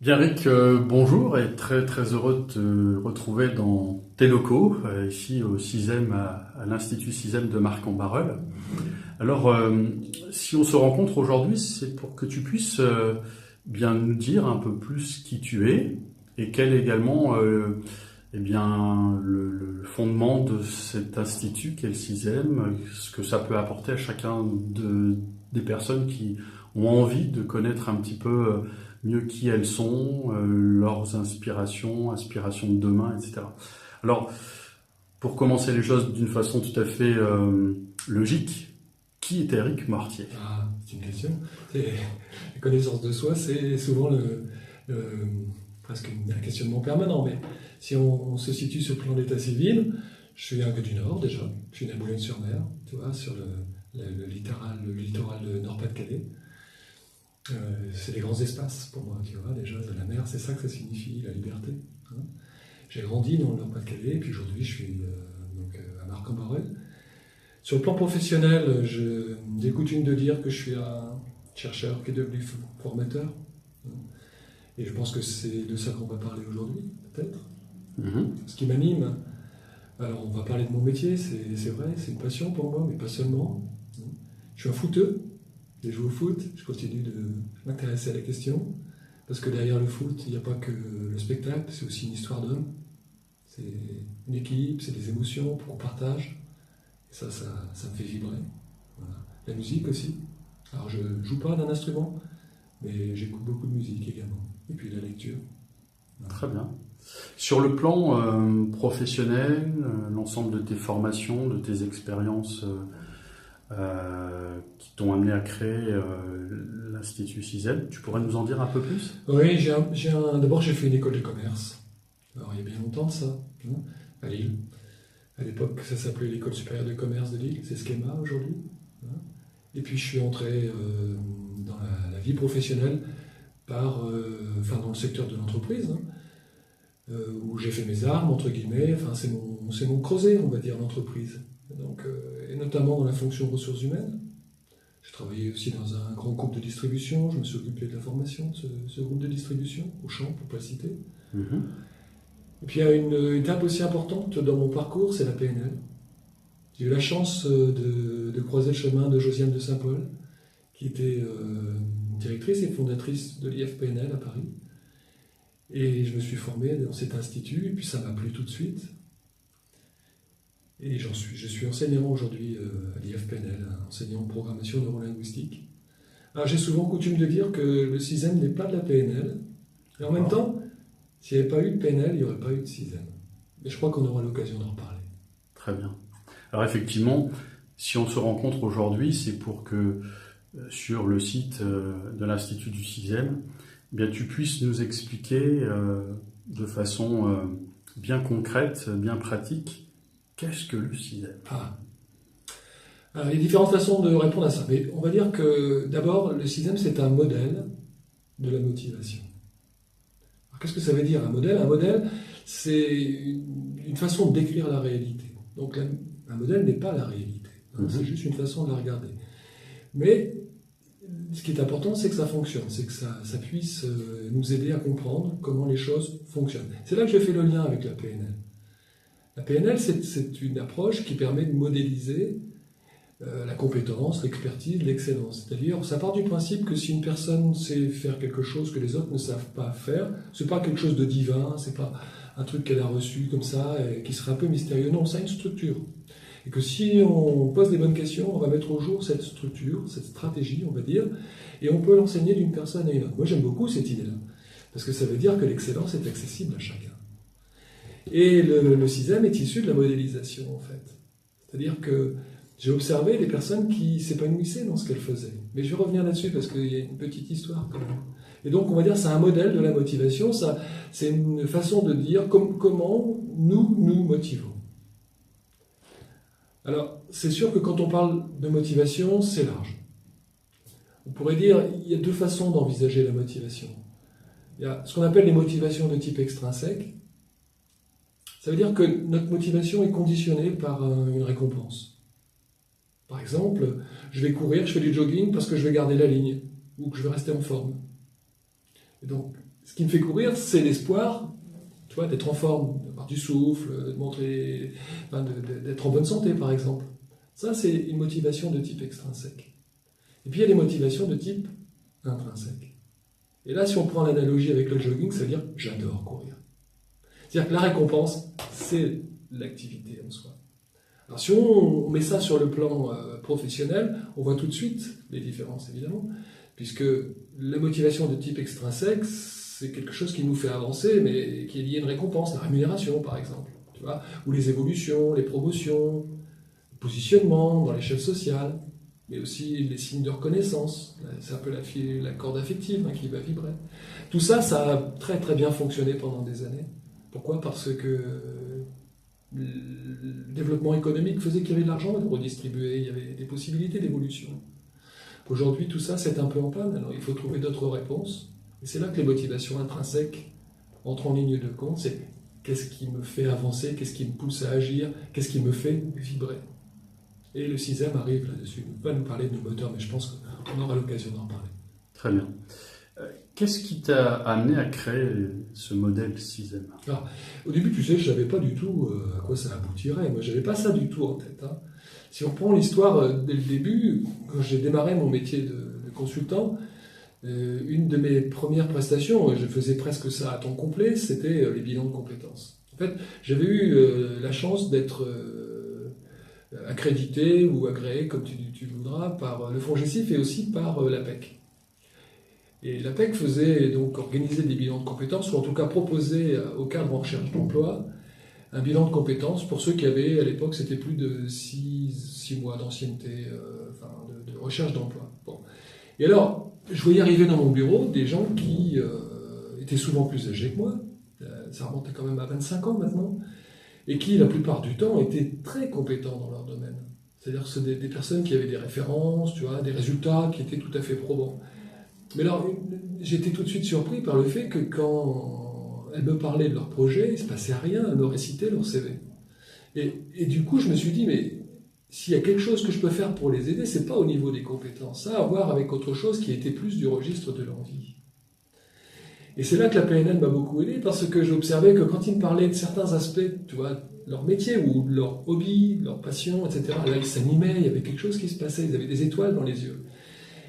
Bien Rick, bonjour et très très heureux de te retrouver dans tes locaux, ici au 6e à l'Institut 6e de Marcq-en-Barœul. Alors, si on se rencontre aujourd'hui, c'est pour que tu puisses bien nous dire un peu plus qui tu es et quel est également eh bien, le fondement de cet institut qu'est le 6e, ce que ça peut apporter à chacun des personnes qui ont envie de connaître un petit peu mieux qui elles sont, leurs aspirations de demain, etc. Alors, pour commencer les choses d'une façon tout à fait logique, qui est Éric Mortier? Ah, c'est une question. La connaissance de soi, c'est souvent presque un questionnement permanent. Mais si on se situe sur le plan d'état civil, je suis un gars du Nord déjà. Je suis né à Boulogne-sur-Mer, tu vois, sur le littoral de Nord-Pas-de-Calais. C'est des grands espaces pour moi, tu vois, déjà, de la mer, c'est ça que ça signifie, la liberté. Hein. J'ai grandi dans le Nord-Pas-de-Calais, et puis aujourd'hui, je suis à Marcq-en-Barœul. Sur le plan professionnel, j'ai coutume de dire que je suis un chercheur qui est devenu formateur. Et je pense que c'est de ça qu'on va parler aujourd'hui, peut-être. Ce qui m'anime, alors on va parler de mon métier, c'est vrai, c'est une passion pour moi, mais pas seulement. Je suis un footeux, j'ai joué au foot, je continue de m'intéresser à la question, parce que derrière le foot, il n'y a pas que le spectacle, c'est aussi une histoire d'homme. C'est une équipe, c'est des émotions qu'on partage. Ça me fait vibrer. Voilà. La musique aussi. Alors je ne joue pas d'un instrument, mais j'écoute beaucoup de musique également. Et puis la lecture. Voilà. Très bien. Sur le plan professionnel, l'ensemble de tes formations, de tes expériences qui t'ont amené à créer l'Institut 6e, tu pourrais nous en dire un peu plus? Oui, d'abord j'ai fait une école de commerce. Alors il y a bien longtemps de ça, hein, à Lille. À l'époque, ça s'appelait l'École supérieure de commerce de Lille, c'est Schema aujourd'hui. Et puis je suis entré dans la vie professionnelle dans le secteur de l'entreprise, où j'ai fait mes armes, entre guillemets. Enfin, c'est mon creuset, on va dire, l'entreprise. Donc, et notamment dans la fonction ressources humaines. J'ai travaillé aussi dans un grand groupe de distribution, je me suis occupé de la formation de ce groupe de distribution, Auchan, pour ne pas le citer. Et puis il y a une étape aussi importante dans mon parcours, c'est la PNL. J'ai eu la chance de croiser le chemin de Josiane de Saint-Paul, qui était directrice et fondatrice de l'IFPNL à Paris. Et je me suis formé dans cet institut, et puis ça m'a plu tout de suite. Et je suis enseignant aujourd'hui à l'IFPNL, enseignant de programmation neurolinguistique. Alors j'ai souvent coutume de dire que le 6e n'est pas de la PNL, et en même temps, s'il n'y avait pas eu de PNL, il n'y aurait pas eu de 6e. Mais je crois qu'on aura l'occasion d'en reparler. Très bien. Alors effectivement, si on se rencontre aujourd'hui, c'est pour que sur le site de l'Institut du 6e, eh bien, tu puisses nous expliquer de façon bien concrète, bien pratique, qu'est-ce que le 6e? Alors, il y a différentes façons de répondre à ça. Mais on va dire que d'abord, le 6e, c'est un modèle de la motivation. Qu'est-ce que ça veut dire un modèle? Un modèle, c'est une façon de décrire la réalité. Donc un modèle n'est pas la réalité. C'est juste une façon de la regarder. Mais ce qui est important, c'est que ça fonctionne, c'est que ça puisse nous aider à comprendre comment les choses fonctionnent. C'est là que je fais le lien avec la PNL. La PNL, c'est une approche qui permet de modéliser la compétence, l'expertise, l'excellence. C'est-à-dire, ça part du principe que si une personne sait faire quelque chose que les autres ne savent pas faire, c'est pas quelque chose de divin, c'est pas un truc qu'elle a reçu comme ça et qui serait un peu mystérieux. Non, ça a une structure. Et que si on pose les bonnes questions, on va mettre au jour cette structure, cette stratégie, on va dire, et on peut l'enseigner d'une personne à une autre. Moi, j'aime beaucoup cette idée-là, parce que ça veut dire que l'excellence est accessible à chacun. Et le 6e est issu de la modélisation, en fait. C'est-à-dire que j'ai observé des personnes qui s'épanouissaient dans ce qu'elles faisaient. Mais je vais revenir là-dessus parce qu'il y a une petite histoire quand même. Et donc on va dire c'est un modèle de la motivation, c'est une façon de dire comment nous nous motivons. Alors c'est sûr que quand on parle de motivation, c'est large. On pourrait dire il y a deux façons d'envisager la motivation. Il y a ce qu'on appelle les motivations de type extrinsèque. Ça veut dire que notre motivation est conditionnée par une récompense. Par exemple, je vais courir, je fais du jogging parce que je vais garder la ligne, ou que je vais rester en forme. Et donc, ce qui me fait courir, c'est l'espoir, tu vois, d'être en forme, d'avoir du souffle, de montrer, enfin, d'être en bonne santé, par exemple. Ça, c'est une motivation de type extrinsèque. Et puis, il y a des motivations de type intrinsèque. Et là, si on prend l'analogie avec le jogging, ça veut dire « j'adore courir ». C'est-à-dire que la récompense, c'est l'activité en soi. Alors, si on met ça sur le plan professionnel, on voit tout de suite les différences, évidemment, puisque la motivation de type extrinsèque, c'est quelque chose qui nous fait avancer, mais qui est lié à une récompense, la rémunération, par exemple, tu vois, ou les évolutions, les promotions, le positionnement dans l'échelle sociale, mais aussi les signes de reconnaissance. C'est un peu la corde affective qui va vibrer. Tout ça, ça a très très bien fonctionné pendant des années. Pourquoi ? Parce que le développement économique faisait qu'il y avait de l'argent à redistribuer, il y avait des possibilités d'évolution. Aujourd'hui, tout ça, c'est un peu en panne, alors il faut trouver d'autres réponses. Et c'est là que les motivations intrinsèques entrent en ligne de compte. C'est qu'est-ce qui me fait avancer, qu'est-ce qui me pousse à agir, qu'est-ce qui me fait vibrer. Et le sixième arrive là-dessus. Il va nous parler de nos moteurs, mais je pense qu'on aura l'occasion d'en parler. Très bien. Qu'est-ce qui t'a amené à créer ce modèle sixième ? Alors, au début, tu sais, je ne savais pas du tout à quoi ça aboutirait. Moi, je n'avais pas ça du tout en tête. Si on reprend l'histoire dès le début, quand j'ai démarré mon métier de consultant, une de mes premières prestations, je faisais presque ça à temps complet, c'était les bilans de compétences. En fait, j'avais eu la chance d'être accrédité ou agréé, comme tu le voudras, par le FONGECIF et aussi par l'APEC. Et l'APEC faisait donc organiser des bilans de compétences, ou en tout cas proposer aux cadres en recherche d'emploi un bilan de compétences pour ceux qui avaient, à l'époque, c'était plus de 6 mois d'ancienneté, de recherche d'emploi. Bon. Et alors, je voyais arriver dans mon bureau des gens qui étaient souvent plus âgés que moi, ça remontait quand même à 25 ans maintenant, et qui, la plupart du temps, étaient très compétents dans leur domaine. C'est-à-dire que c'est des personnes qui avaient des références, tu vois, des résultats qui étaient tout à fait probants. Mais alors, j'étais tout de suite surpris par le fait que quand elles me parlaient de leur projet, il ne se passait rien, elles me récitaient leur CV. Et du coup, je me suis dit, mais s'il y a quelque chose que je peux faire pour les aider, c'est pas au niveau des compétences, ça a à voir avec autre chose qui était plus du registre de l'envie. Et c'est là que la PNL m'a beaucoup aidé, parce que j'observais que quand ils me parlaient de certains aspects, tu vois, de leur métier ou de leur hobby, de leur passion, etc., là, ils s'animaient, il y avait quelque chose qui se passait, ils avaient des étoiles dans les yeux.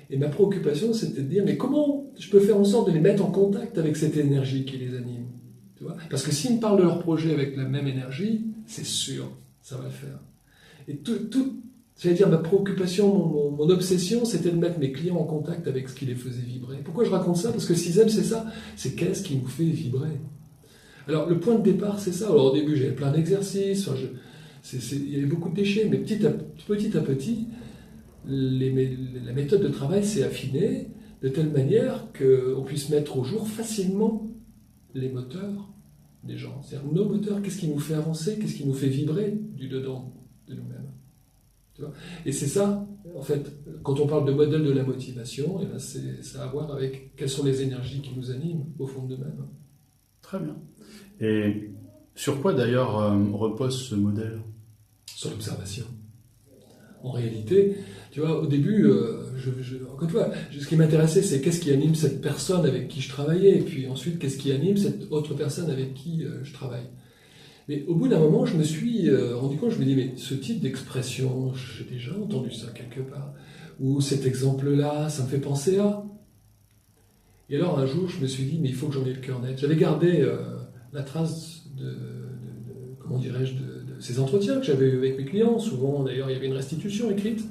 Et ma préoccupation, c'était de dire, mais comment je peux faire en sorte de les mettre en contact avec cette énergie qui les anime, tu vois ? Parce que s'ils me parlent de leur projet avec la même énergie, c'est sûr, ça va le faire. Et j'allais dire, ma préoccupation, mon obsession, c'était de mettre mes clients en contact avec ce qui les faisait vibrer. Pourquoi je raconte ça ? Parce que sixième, c'est ça, c'est qu'est-ce qui nous fait vibrer. Alors, le point de départ, c'est ça. Alors, au début, j'avais plein d'exercices, il y avait beaucoup de déchets, mais petit à petit, la méthode de travail s'est affinée de telle manière qu'on puisse mettre au jour facilement les moteurs des gens. C'est-à-dire nos moteurs, qu'est-ce qui nous fait avancer, qu'est-ce qui nous fait vibrer du dedans de nous-mêmes. Tu vois ? Et c'est ça, en fait, quand on parle de modèle de la motivation, et ben ça a à voir avec quelles sont les énergies qui nous animent au fond de nous-mêmes. Très bien. Et sur quoi d'ailleurs repose ce modèle ? Sur l'observation. En réalité, tu vois, au début, encore une fois, ce qui m'intéressait, c'est qu'est-ce qui anime cette personne avec qui je travaillais, et puis ensuite, qu'est-ce qui anime cette autre personne avec qui je travaille. Mais au bout d'un moment, je me suis rendu compte, je me dis, mais ce type d'expression, j'ai déjà entendu ça quelque part, ou cet exemple-là, ça me fait penser à... Et alors, un jour, je me suis dit, mais il faut que j'en ai le cœur net. J'avais gardé la trace comment dirais-je, de ces entretiens que j'avais eu avec mes clients. Souvent, d'ailleurs, il y avait une restitution écrite.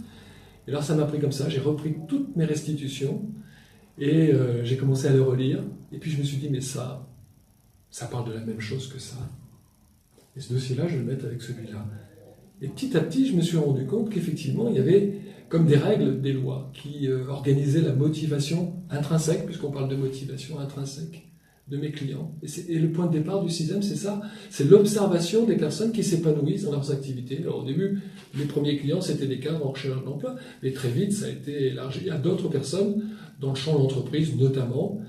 Et alors, ça m'a pris comme ça. J'ai repris toutes mes restitutions et j'ai commencé à les relire. Et puis, je me suis dit, mais ça parle de la même chose que ça. Et ce dossier-là, je vais le mettre avec celui-là. Et petit à petit, je me suis rendu compte qu'effectivement, il y avait comme des règles, des lois qui organisaient la motivation intrinsèque, puisqu'on parle de motivation intrinsèque de mes clients. Et le point de départ du sixième, c'est ça, c'est l'observation des personnes qui s'épanouissent dans leurs activités. Alors au début, les premiers clients, c'était des cadres en recherche d'emploi, mais très vite, ça a été élargi à d'autres personnes dans le champ de l'entreprise, notamment,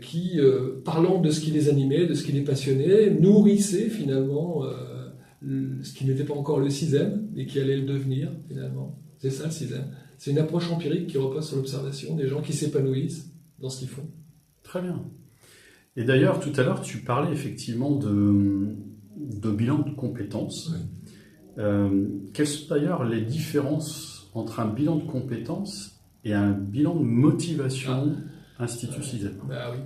qui, parlant de ce qui les animait, de ce qui les passionnait, nourrissaient finalement ce qui n'était pas encore le sixième, mais qui allait le devenir, finalement. C'est ça le sixième. C'est une approche empirique qui repose sur l'observation des gens qui s'épanouissent dans ce qu'ils font. Très bien. Et d'ailleurs, tout à l'heure, tu parlais effectivement de bilan de compétences. Oui. Quelles sont d'ailleurs les différences entre un bilan de compétences et un bilan de motivation Institut CISEM? Bah oui.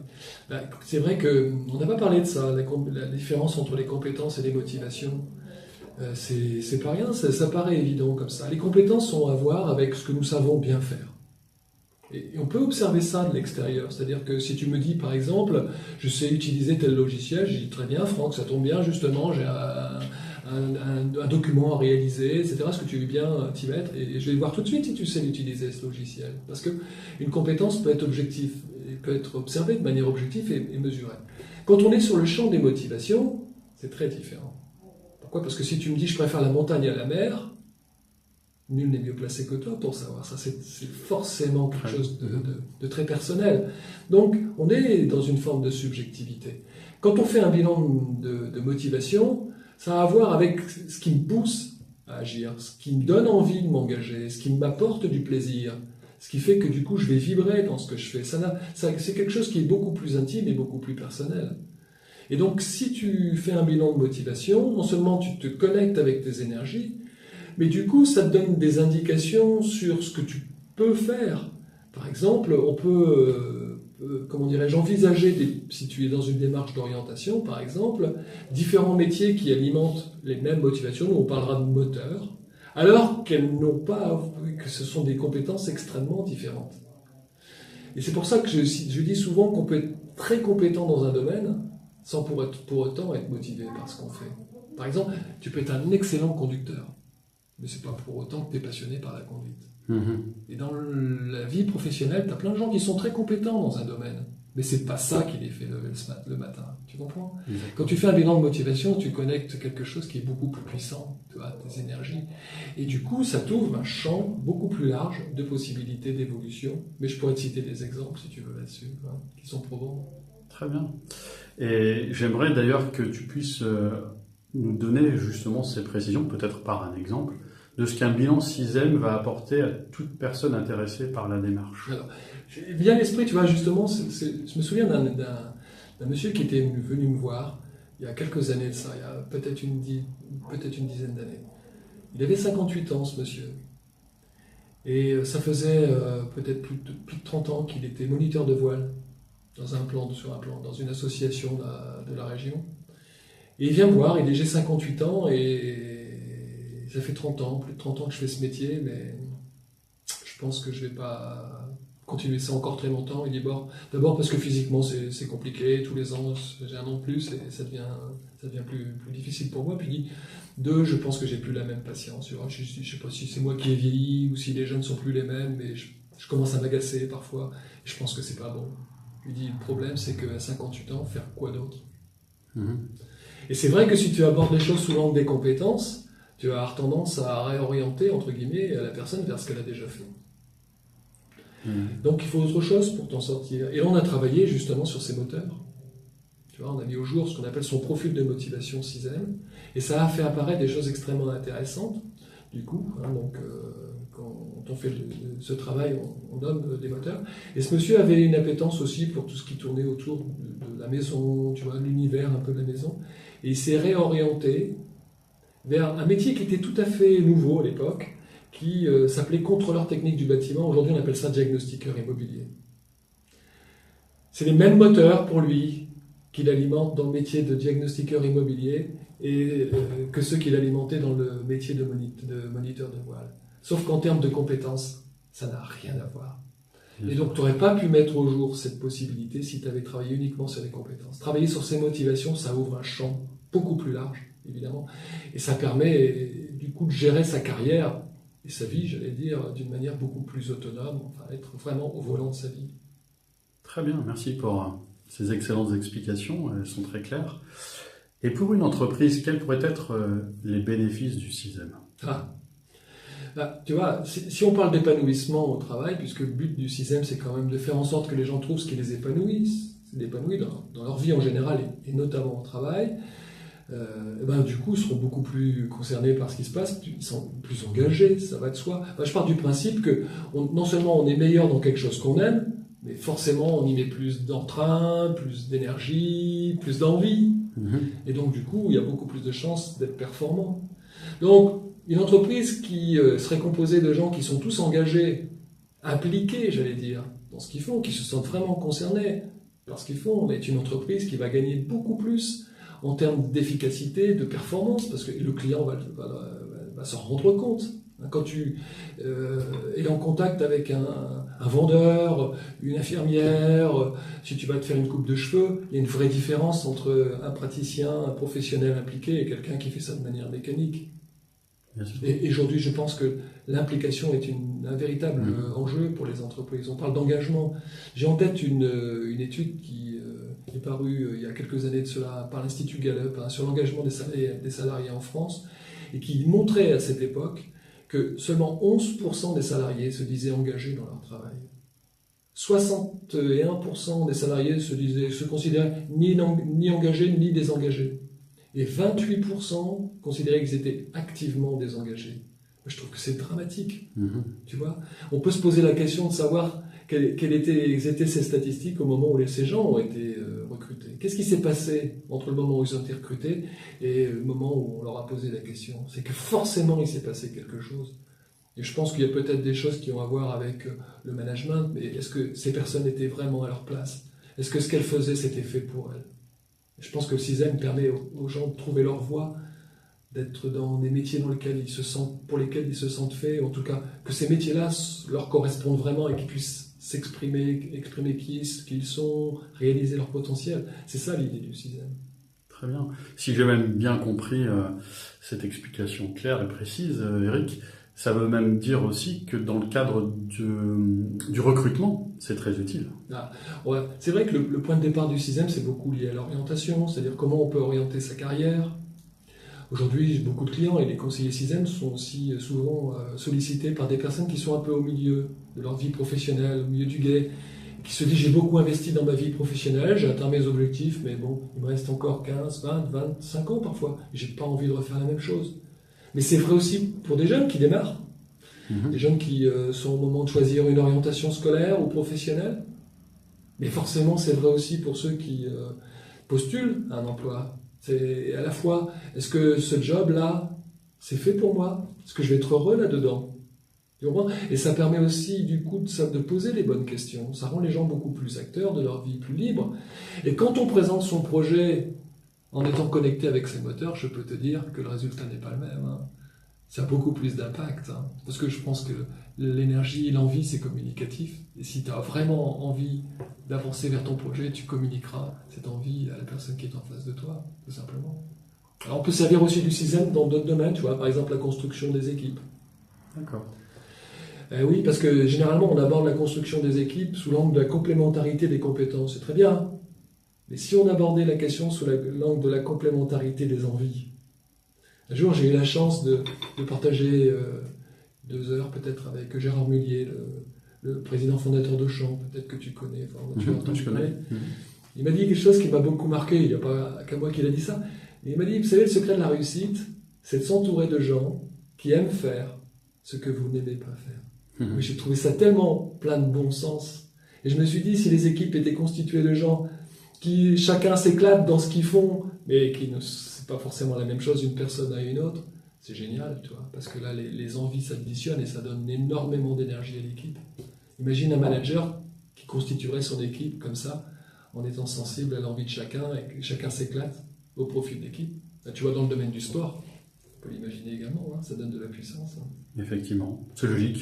Bah, c'est vrai qu'on n'a pas parlé de ça, la différence entre les compétences et les motivations. C'est pas rien, ça paraît évident comme ça. Les compétences ont à voir avec ce que nous savons bien faire. Et on peut observer ça de l'extérieur. C'est-à-dire que si tu me dis, par exemple, je sais utiliser tel logiciel, je dis très bien, Franck, ça tombe bien, justement, j'ai un document à réaliser, etc. Est-ce que tu veux bien t'y mettre? Et je vais voir tout de suite si tu sais utiliser ce logiciel. Parce qu'une compétence peut être objective, et peut être observée de manière objective et mesurée. Quand on est sur le champ des motivations, c'est très différent. Pourquoi? Parce que si tu me dis, je préfère la montagne à la mer, nul n'est mieux placé que toi pour savoir ça. C'est forcément quelque chose de très personnel. Donc, on est dans une forme de subjectivité. Quand on fait un bilan de motivation, ça a à voir avec ce qui me pousse à agir, ce qui me donne envie de m'engager, ce qui m'apporte du plaisir, ce qui fait que du coup, je vais vibrer dans ce que je fais. C'est quelque chose qui est beaucoup plus intime et beaucoup plus personnel. Et donc, si tu fais un bilan de motivation, non seulement tu te connectes avec tes énergies, mais du coup, ça te donne des indications sur ce que tu peux faire. Par exemple, on peut, comment dirais-je, envisager, si tu es dans une démarche d'orientation, par exemple, différents métiers qui alimentent les mêmes motivations. Nous, on parlera de moteurs, alors qu'elles n'ont pas, que ce sont des compétences extrêmement différentes. Et c'est pour ça que je dis souvent qu'on peut être très compétent dans un domaine sans pour autant être motivé par ce qu'on fait. Par exemple, tu peux être un excellent conducteur, mais c'est pas pour autant que tu es passionné par la conduite. Et dans la vie professionnelle, tu as plein de gens qui sont très compétents dans un domaine, mais c'est pas ça qui les fait lever le matin. Tu comprends? Quand tu fais un bilan de motivation, tu connectes quelque chose qui est beaucoup plus puissant, tu vois, tes énergies. Et du coup, ça t'ouvre un champ beaucoup plus large de possibilités d'évolution. Mais je pourrais te citer des exemples, si tu veux, là-dessus, hein, qui sont probants. Très bien. Et j'aimerais d'ailleurs que tu puisses nous donner justement ces précisions, peut-être par un exemple, de ce qu'un bilan CISEM va apporter à toute personne intéressée par la démarche. Alors, j'ai bien l'esprit, tu vois, justement, je me souviens d'un monsieur qui était venu me voir il y a quelques années de ça, il y a peut-être une dizaine d'années. Il avait 58 ans, ce monsieur. Et ça faisait peut-être plus de 30 ans qu'il était moniteur de voile dans une association de la région. Et il vient me voir, j'ai 58 ans et ça fait plus de 30 ans que je fais ce métier, mais je pense que je ne vais pas continuer ça encore très longtemps. Il dit, bon, d'abord parce que physiquement c'est compliqué, tous les ans j'ai un an de plus et ça devient plus difficile pour moi. Puis il dit, deux, je pense que j'ai plus la même patience. Je ne sais pas si c'est moi qui ai vieilli ou si les jeunes ne sont plus les mêmes, mais je commence à m'agacer parfois et je pense que c'est pas bon. Il dit, le problème c'est qu'à 58 ans, faire quoi d'autre? Et c'est vrai que si tu abordes les choses sous l'angle des compétences, tu vas avoir tendance à réorienter, entre guillemets, la personne vers ce qu'elle a déjà fait. Donc il faut autre chose pour t'en sortir. Et là, on a travaillé justement sur ces moteurs. Tu vois, on a mis au jour ce qu'on appelle son profil de motivation CISEM, et ça a fait apparaître des choses extrêmement intéressantes. Du coup, quand on fait ce travail, on nomme des moteurs. Et ce monsieur avait une appétence aussi pour tout ce qui tournait autour de la maison, tu vois, l'univers un peu de la maison. Et il s'est réorienté vers un métier qui était tout à fait nouveau à l'époque, qui s'appelait contrôleur technique du bâtiment. Aujourd'hui, on appelle ça diagnostiqueur immobilier. C'est les mêmes moteurs pour lui qu'il alimente dans le métier de diagnostiqueur immobilier et que ceux qu'il alimentait dans le métier de moniteur de voile. Sauf qu'en termes de compétences, ça n'a rien à voir. Et donc, tu n'aurais pas pu mettre au jour cette possibilité si tu avais travaillé uniquement sur les compétences. Travailler sur ses motivations, ça ouvre un champ beaucoup plus large, évidemment. Et ça permet, du coup, de gérer sa carrière et sa vie, j'allais dire, d'une manière beaucoup plus autonome, enfin, être vraiment au volant de sa vie. Très bien, merci pour ces excellentes explications, elles sont très claires. Et pour une entreprise, quels pourraient être les bénéfices du CISEM? Là, tu vois, si on parle d'épanouissement au travail, puisque le but du CISEM, c'est quand même de faire en sorte que les gens trouvent ce qui les épanouit dans leur vie en général et notamment au travail, du coup, ils seront beaucoup plus concernés par ce qui se passe, ils sont plus engagés, ça va de soi. Je pars du principe que non seulement on est meilleur dans quelque chose qu'on aime, Mais forcément, on y met plus d'entrain, plus d'énergie, plus d'envie. Et donc, du coup, il y a beaucoup plus de chances d'être performant. Donc, une entreprise qui serait composée de gens qui sont tous engagés, impliqués, j'allais dire, dans ce qu'ils font, qui se sentent vraiment concernés par ce qu'ils font, est une entreprise qui va gagner beaucoup plus en termes d'efficacité, de performance, parce que le client va s'en rendre compte. Quand tu es en contact avec un vendeur, une infirmière, si tu vas te faire une coupe de cheveux, il y a une vraie différence entre un praticien, un professionnel impliqué et quelqu'un qui fait ça de manière mécanique. Et aujourd'hui, je pense que l'implication est un véritable enjeu pour les entreprises. On parle d'engagement. J'ai en tête une étude qui est parue il y a quelques années de cela par l'Institut Gallup sur l'engagement des salariés en France et qui montrait à cette époque que seulement 11% des salariés se disaient engagés dans leur travail. 61% des salariés se considéraient ni engagés ni désengagés. Et 28% considéraient qu'ils étaient activement désengagés. Je trouve que c'est dramatique. Tu vois, on peut se poser la question de savoir quelles étaient ces statistiques au moment où ces gens ont été recrutés. Qu'est-ce qui s'est passé entre le moment où ils ont été recrutés et le moment où on leur a posé la question? C'est que forcément il s'est passé quelque chose. Et je pense qu'il y a peut-être des choses qui ont à voir avec le management, mais est-ce que ces personnes étaient vraiment à leur place? Est-ce que ce qu'elles faisaient, c'était fait pour elles? Je pense que le CISEM permet aux gens de trouver leur voie, d'être dans des métiers pour lesquels ils se sentent faits, en tout cas que ces métiers-là leur correspondent vraiment et qu'ils puissent exprimer qui ils sont, réaliser leur potentiel. C'est ça l'idée du CISEM. Très bien. Si j'ai même bien compris cette explication claire et précise, Eric, ça veut même dire aussi que dans le cadre du recrutement, c'est très utile. Ouais. C'est vrai que le point de départ du CISEM, c'est beaucoup lié à l'orientation, c'est-à-dire comment on peut orienter sa carrière. Aujourd'hui, beaucoup de clients et les conseillers CISEM sont aussi souvent sollicités par des personnes qui sont un peu au milieu de leur vie professionnelle, au milieu du guet, qui se disent j'ai beaucoup investi dans ma vie professionnelle, j'ai atteint mes objectifs, mais bon, il me reste encore 15, 20, 25 ans parfois, et j'ai pas envie de refaire la même chose. Mais c'est vrai aussi pour des jeunes qui démarrent, des jeunes qui sont au moment de choisir une orientation scolaire ou professionnelle, mais forcément c'est vrai aussi pour ceux qui postulent à un emploi. C'est à la fois, est-ce que ce job-là, c'est fait pour moi? Est-ce que je vais être heureux là-dedans? Et ça permet aussi, du coup, de poser les bonnes questions. Ça rend les gens beaucoup plus acteurs de leur vie, plus libres. Et quand on présente son projet en étant connecté avec ses moteurs, je peux te dire que le résultat n'est pas le même. Ça a beaucoup plus d'impact. Parce que je pense que l'énergie, l'envie, c'est communicatif. Et si tu as vraiment envie d'avancer vers ton projet, tu communiqueras cette envie à la personne qui est en face de toi, tout simplement. Alors on peut servir aussi du CISEM dans d'autres domaines, tu vois, par exemple la construction des équipes. D'accord. Oui, parce que généralement on aborde la construction des équipes sous l'angle de la complémentarité des compétences, c'est très bien. Mais si on abordait la question sous l'angle de la complémentarité des envies, un jour j'ai eu la chance de partager 2 heures peut-être avec Gérard Mullier, le président fondateur d'Auchan, peut-être que tu connais, Je connais. Il m'a dit quelque chose qui m'a beaucoup marqué, il n'y a pas qu'à moi qu'il a dit ça, mais il m'a dit, vous savez, le secret de la réussite, c'est de s'entourer de gens qui aiment faire ce que vous n'aimez pas faire. Mais j'ai trouvé ça tellement plein de bon sens. Et je me suis dit, si les équipes étaient constituées de gens qui chacun s'éclate dans ce qu'ils font, mais qui ne c'est pas forcément la même chose d'une personne à une autre, c'est génial, tu vois, parce que là, les envies s'additionnent et ça donne énormément d'énergie à l'équipe. Imagine un manager qui constituerait son équipe comme ça, en étant sensible à l'envie de chacun et que chacun s'éclate au profit de l'équipe. Là, tu vois, dans le domaine du sport, on peut l'imaginer également, ça donne de la puissance. Effectivement, c'est logique.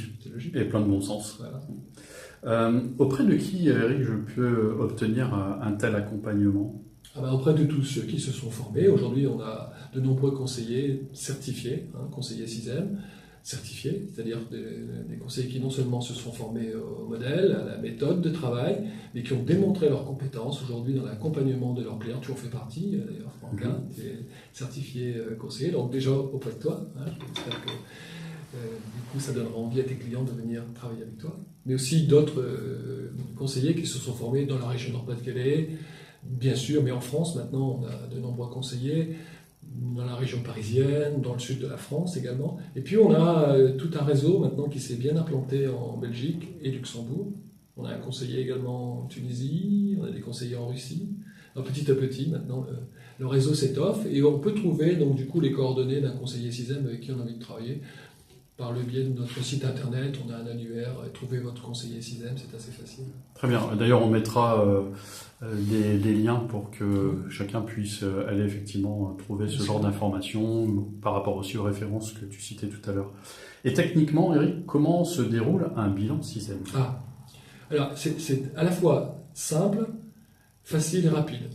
Et plein de bon sens. Voilà. Auprès de qui, Eric, je peux obtenir un tel accompagnement? Auprès de tous ceux qui se sont formés. Aujourd'hui, on a de nombreux conseillers certifiés, conseillers CISEM, certifiés, c'est-à-dire des conseillers qui non seulement se sont formés au modèle, à la méthode de travail, mais qui ont démontré leurs compétences aujourd'hui dans l'accompagnement de leurs clients. Tu en fais partie, d'ailleurs, Franck, tu es certifié conseiller, donc déjà auprès de toi. J'espère que du coup, ça donnera envie à tes clients de venir travailler avec toi. Mais aussi d'autres conseillers qui se sont formés dans la région Nord-Pas-de-Calais, bien sûr, mais en France, maintenant, on a de nombreux conseillers dans la région parisienne, dans le sud de la France également. Et puis, on a tout un réseau maintenant qui s'est bien implanté en Belgique et Luxembourg. On a un conseiller également en Tunisie, on a des conseillers en Russie. Alors, petit à petit, maintenant, le réseau s'étoffe et on peut trouver donc du coup les coordonnées d'un conseiller CISEM avec qui on a envie de travailler. Par le biais de notre site internet, on a un annuaire, trouvez votre conseiller CISEM, c'est assez facile. Très bien. D'ailleurs, on mettra des liens pour que chacun puisse aller effectivement trouver ce genre d'informations par rapport aussi aux références que tu citais tout à l'heure. Et techniquement, Eric, comment se déroule un bilan CISEM? Alors, c'est à la fois simple, facile et rapide.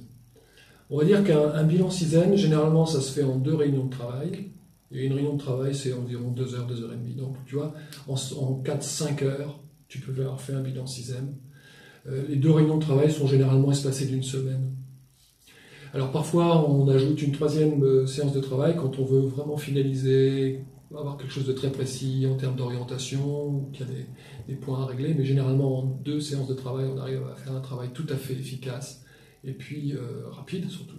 On va dire qu'un bilan CISEM, généralement, ça se fait en 2 réunions de travail. Et une réunion de travail, c'est environ 2 heures, 2 heures et demie. Donc, tu vois, en 4-5 heures, tu peux avoir fait un bilan CISEM. Les 2 réunions de travail sont généralement espacées d'1 semaine. Alors, parfois, on ajoute une 3e séance de travail quand on veut vraiment finaliser, avoir quelque chose de très précis en termes d'orientation, ou qu'il y a des points à régler. Mais généralement, en 2 séances de travail, on arrive à faire un travail tout à fait efficace et puis rapide surtout.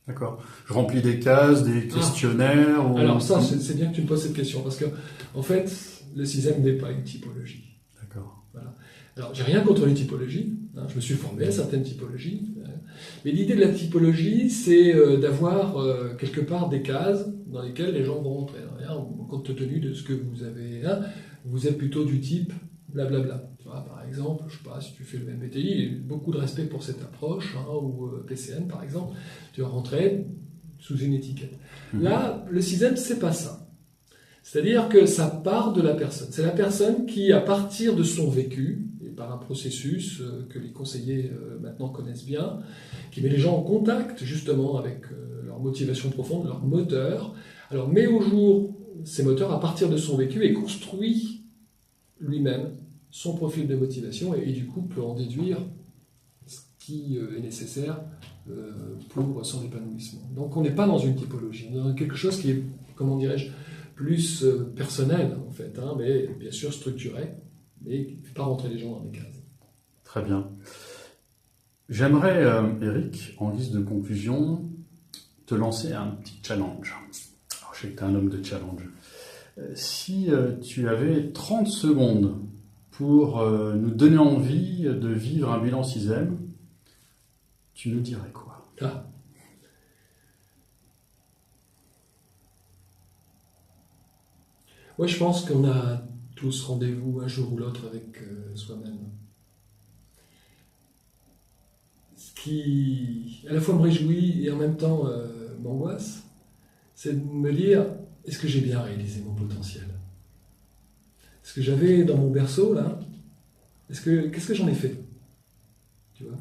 D'accord. Je remplis des cases, des questionnaires. Alors ça, c'est bien que tu me poses cette question, parce que en fait, le CISEM n'est pas une typologie. D'accord. Voilà. Alors, j'ai rien contre les typologies, je me suis formé à certaines typologies, mais l'idée de la typologie, c'est d'avoir quelque part des cases dans lesquelles les gens vont rentrer. Compte tenu de ce que vous avez, vous êtes plutôt du type blablabla. Tu vois, par exemple, je ne sais pas si tu fais le MBTI, il y a beaucoup de respect pour cette approche, ou PCN par exemple, tu vas rentrer sous une étiquette. Là, le CISEM, c'est pas ça. C'est-à-dire que ça part de la personne. C'est la personne qui, à partir de son vécu, et par un processus que les conseillers maintenant connaissent bien, qui met les gens en contact justement avec leur motivation profonde, leur moteur, alors met au jour ces moteurs à partir de son vécu et construit lui-même son profil de motivation et du coup peut en déduire ce qui est nécessaire pour son épanouissement. Donc on n'est pas dans une typologie, on est dans quelque chose qui est, comment dirais-je, plus personnel en fait, mais bien sûr structuré, mais qui ne fait pas rentrer les gens dans des cases. Très bien. J'aimerais, Eric, en guise de conclusion, te lancer un petit challenge. Alors, je sais que tu es un homme de challenge. Si tu avais 30 secondes pour nous donner envie de vivre un bilan CISEM, tu nous dirais quoi? Moi, je pense qu'on a tous rendez-vous un jour ou l'autre avec soi-même. Ce qui, à la fois me réjouit et en même temps m'angoisse, c'est de me dire, est-ce que j'ai bien réalisé mon potentiel? Ce que j'avais dans mon berceau, là, qu'est-ce que j'en ai fait? Tu vois?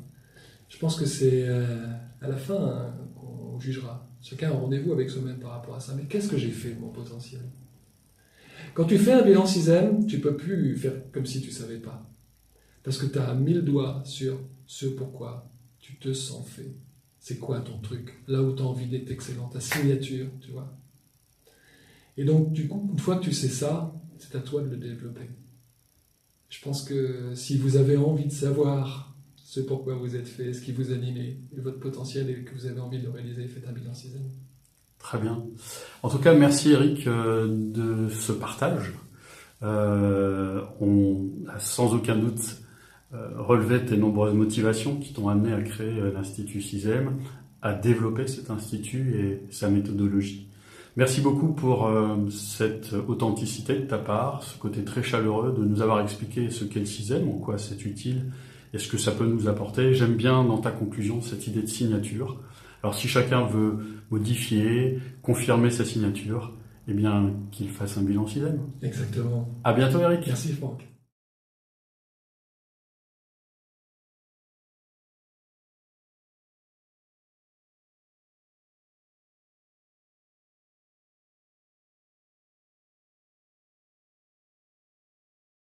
Je pense que c'est à la fin qu'on jugera. Chacun a un rendez-vous avec soi-même par rapport à ça. Mais qu'est-ce que j'ai fait de mon potentiel? Quand tu fais un bilan CISEM, tu ne peux plus faire comme si tu ne savais pas. Parce que tu as 1000 doigts sur ce pourquoi tu te sens fait. C'est quoi ton truc? Là où tu as envie d'être excellent, ta signature, tu vois. Et donc, du coup, une fois que tu sais ça, c'est à toi de le développer. Je pense que si vous avez envie de savoir ce pourquoi vous êtes fait, ce qui vous anime et votre potentiel et que vous avez envie de le réaliser, faites un bilan CISEM. Très bien. En tout cas, merci Eric de ce partage. On a sans aucun doute relevé tes nombreuses motivations qui t'ont amené à créer l'Institut CISEM, à développer cet institut et sa méthodologie. Merci beaucoup pour cette authenticité de ta part, ce côté très chaleureux de nous avoir expliqué ce qu'est le CISEM, en quoi c'est utile et ce que ça peut nous apporter. J'aime bien dans ta conclusion cette idée de signature. Alors si chacun veut modifier, confirmer sa signature, eh bien qu'il fasse un bilan CISEM. Exactement. À bientôt Eric. Merci Franck.